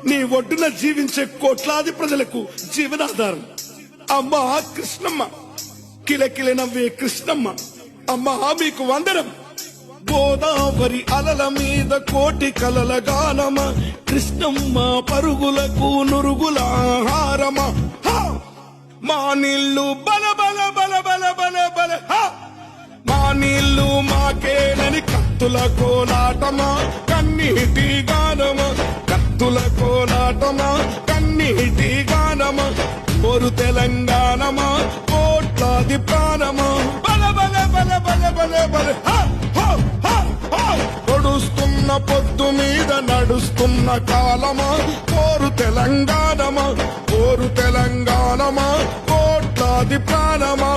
నీ ఒడ్డున జీవించే కోట్లాది ప్రజలకు జీవనాధారం. అమ్మా కృష్ణమ్మ, కిలకిల నవ్వే కృష్ణమ్మ, అమ్మా మీకు వందనం. గోదావరి అలల మీద కోటి కలల గానమ, కృష్ణమ్మ పరుగులకు నురుగుల ఆహారమ. మా నీళ్ళు బల బల బల బల బల బల, మా నీళ్ళు మాకేనని కత్తుల కోలాటమా, కన్నీటి గానమా, కత్తుల కోలాటమా, కన్నీటి గానమా. కోరు తెలంగాణమా, కోట్లాది ప్రాణమా, బల బల బల బల బల బల. పొడుస్తున్న పొద్దు మీద నడుస్తున్న కాలమా, కోరు తెలంగాణమా, కోరు తెలంగాణమా, కోట్లాది ప్రాణమా.